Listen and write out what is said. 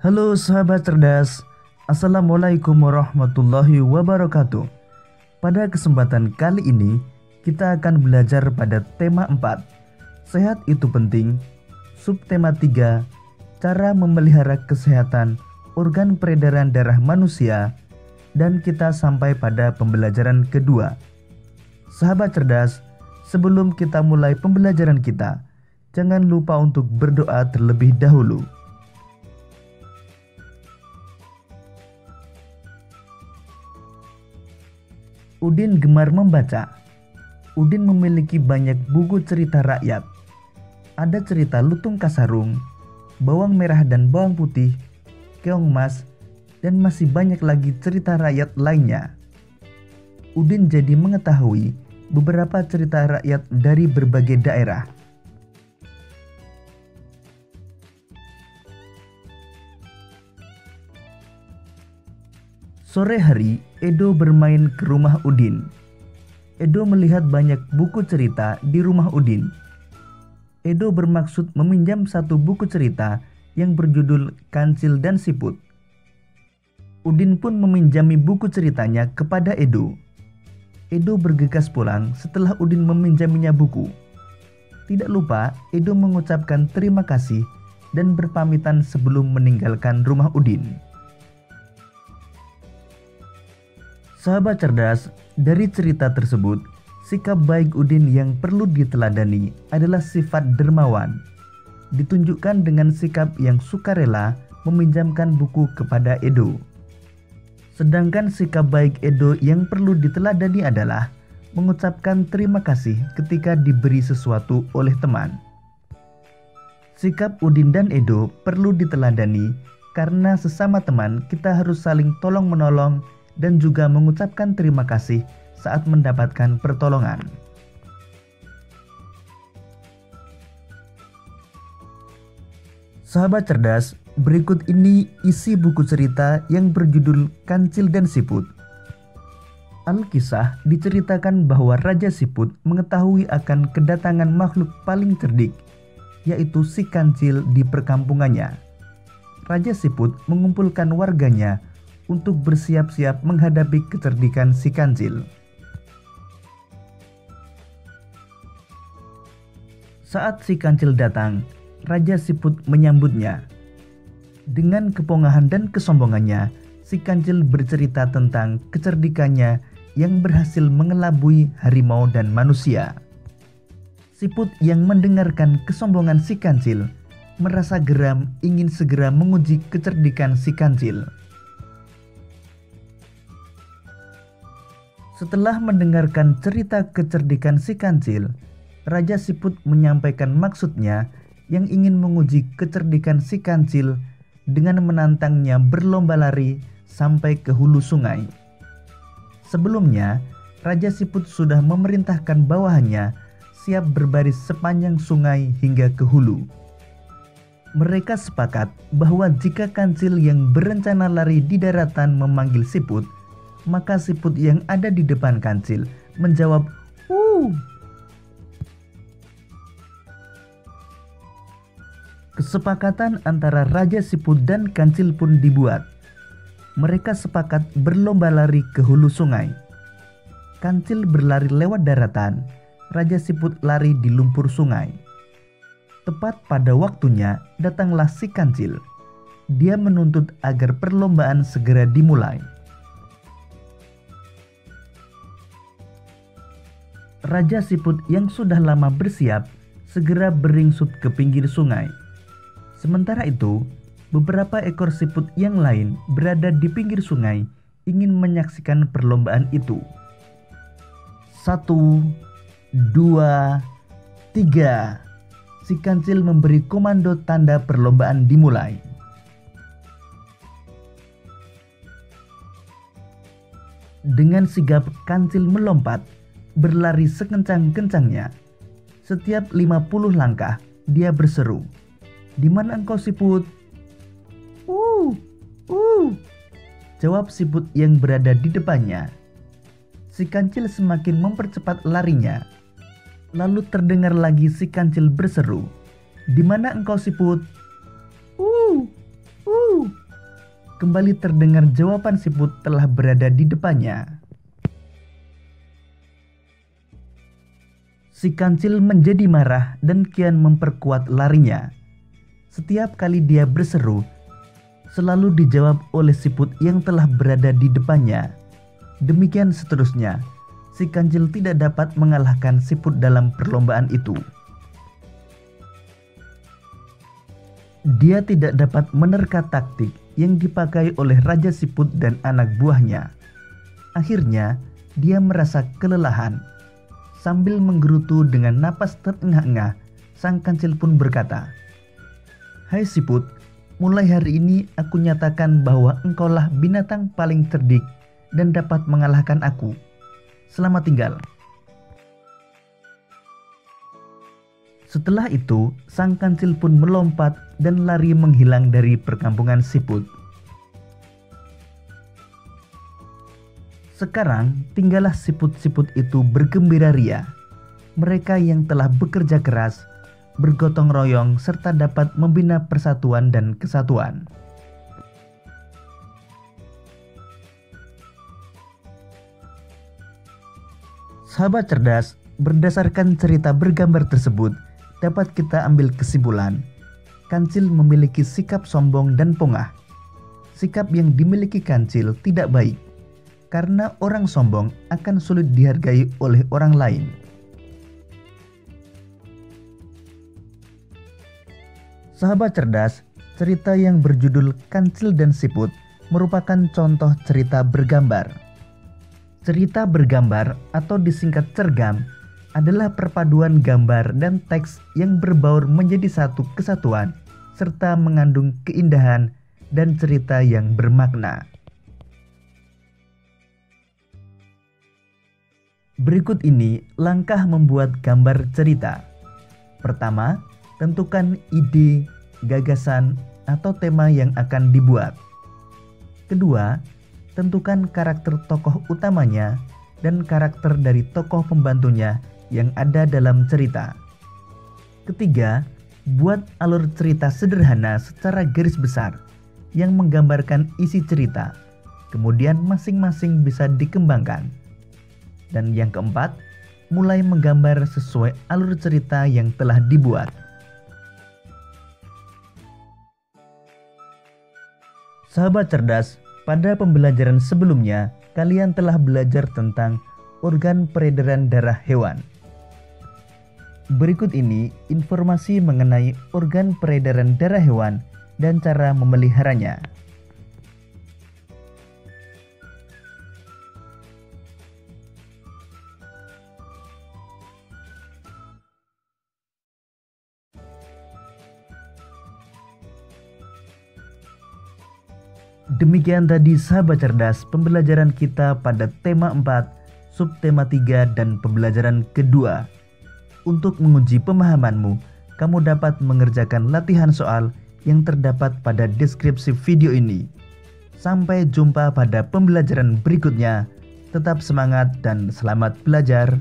Halo sahabat cerdas, Assalamualaikum warahmatullahi wabarakatuh. Pada kesempatan kali ini, kita akan belajar pada tema 4, Sehat itu penting, subtema 3, Cara memelihara kesehatan organ peredaran darah manusia, dan kita sampai pada pembelajaran kedua. Sahabat cerdas, sebelum kita mulai pembelajaran kita, jangan lupa untuk berdoa terlebih dahulu. Udin gemar membaca. Udin memiliki banyak buku cerita rakyat. Ada cerita Lutung Kasarung, Bawang Merah dan Bawang Putih, Keong Mas, dan masih banyak lagi cerita rakyat lainnya. Udin jadi mengetahui beberapa cerita rakyat dari berbagai daerah. Sore hari, Edo bermain ke rumah Udin. Edo melihat banyak buku cerita di rumah Udin. Edo bermaksud meminjam satu buku cerita yang berjudul Kancil dan Siput. Udin pun meminjami buku ceritanya kepada Edo. Edo bergegas pulang setelah Udin meminjaminya buku. Tidak lupa, Edo mengucapkan terima kasih dan berpamitan sebelum meninggalkan rumah Udin. Sahabat cerdas, dari cerita tersebut, sikap baik Udin yang perlu diteladani adalah sifat dermawan. Ditunjukkan dengan sikap yang sukarela meminjamkan buku kepada Edo. Sedangkan sikap baik Edo yang perlu diteladani adalah mengucapkan terima kasih ketika diberi sesuatu oleh teman. Sikap Udin dan Edo perlu diteladani karena sesama teman kita harus saling tolong-menolong dan juga mengucapkan terima kasih saat mendapatkan pertolongan. Sahabat cerdas, berikut ini isi buku cerita yang berjudul Kancil dan Siput. Alkisah diceritakan bahwa Raja Siput mengetahui akan kedatangan makhluk paling cerdik, yaitu si Kancil di perkampungannya. Raja Siput mengumpulkan warganya untuk bersiap-siap menghadapi kecerdikan si Kancil. Saat si Kancil datang, Raja Siput menyambutnya. Dengan kepongahan dan kesombongannya, si Kancil bercerita tentang kecerdikannya yang berhasil mengelabui harimau dan manusia. Siput yang mendengarkan kesombongan si Kancil merasa geram, ingin segera menguji kecerdikan si Kancil. Setelah mendengarkan cerita kecerdikan si Kancil, Raja Siput menyampaikan maksudnya yang ingin menguji kecerdikan si Kancil dengan menantangnya berlomba lari sampai ke hulu sungai. Sebelumnya, Raja Siput sudah memerintahkan bawahannya siap berbaris sepanjang sungai hingga ke hulu. Mereka sepakat bahwa jika Kancil yang berencana lari di daratan memanggil Siput, maka Siput yang ada di depan Kancil menjawab, "Wuh." Kesepakatan antara Raja Siput dan Kancil pun dibuat. Mereka sepakat berlomba lari ke hulu sungai. Kancil berlari lewat daratan, Raja Siput lari di lumpur sungai. Tepat pada waktunya datanglah si Kancil. Dia menuntut agar perlombaan segera dimulai. Raja Siput yang sudah lama bersiap segera beringsut ke pinggir sungai. Sementara itu, beberapa ekor siput yang lain berada di pinggir sungai ingin menyaksikan perlombaan itu. 1, 2, 3. Si Kancil memberi komando tanda perlombaan dimulai. Dengan sigap Kancil melompat, berlari sekencang-kencangnya. Setiap 50 langkah, dia berseru, "Di mana engkau, Siput?" Jawab Siput yang berada di depannya. Si Kancil semakin mempercepat larinya. Lalu terdengar lagi si Kancil berseru, "Di mana engkau, Siput?" Kembali terdengar jawaban siput telah berada di depannya. Si kancil menjadi marah dan kian memperkuat larinya. Setiap kali dia berseru, selalu dijawab oleh siput yang telah berada di depannya. Demikian seterusnya, si kancil tidak dapat mengalahkan siput dalam perlombaan itu. Dia tidak dapat menerka taktik yang dipakai oleh Raja Siput dan anak buahnya. Akhirnya, dia merasa kelelahan. Sambil menggerutu dengan napas terengah-engah, sang kancil pun berkata, "Hai siput, mulai hari ini aku nyatakan bahwa engkaulah binatang paling cerdik dan dapat mengalahkan aku. Selamat tinggal." Setelah itu, sang kancil pun melompat dan lari menghilang dari perkampungan siput. Sekarang tinggallah siput-siput itu bergembira ria. Mereka yang telah bekerja keras, bergotong royong, serta dapat membina persatuan dan kesatuan. Sahabat cerdas, berdasarkan cerita bergambar tersebut, dapat kita ambil kesimpulan, kancil memiliki sikap sombong dan pongah. Sikap yang dimiliki kancil tidak baik, karena orang sombong akan sulit dihargai oleh orang lain. Sahabat cerdas, cerita yang berjudul Kancil dan Siput merupakan contoh cerita bergambar. Cerita bergambar atau disingkat cergam adalah perpaduan gambar dan teks yang berbaur menjadi satu kesatuan serta mengandung keindahan dan cerita yang bermakna. Berikut ini langkah membuat gambar cerita. Pertama, tentukan ide, gagasan, atau tema yang akan dibuat. Kedua, tentukan karakter tokoh utamanya dan karakter dari tokoh pembantunya yang ada dalam cerita. Ketiga, buat alur cerita sederhana secara garis besar yang menggambarkan isi cerita. Kemudian masing-masing bisa dikembangkan. Dan yang keempat, mulai menggambar sesuai alur cerita yang telah dibuat. Sahabat cerdas, pada pembelajaran sebelumnya, kalian telah belajar tentang organ peredaran darah hewan. Berikut ini informasi mengenai organ peredaran darah hewan dan cara memeliharanya. Demikian tadi sahabat cerdas pembelajaran kita pada tema 4, subtema 3 dan pembelajaran kedua. Untuk menguji pemahamanmu, kamu dapat mengerjakan latihan soal yang terdapat pada deskripsi video ini. Sampai jumpa pada pembelajaran berikutnya. Tetap semangat dan selamat belajar.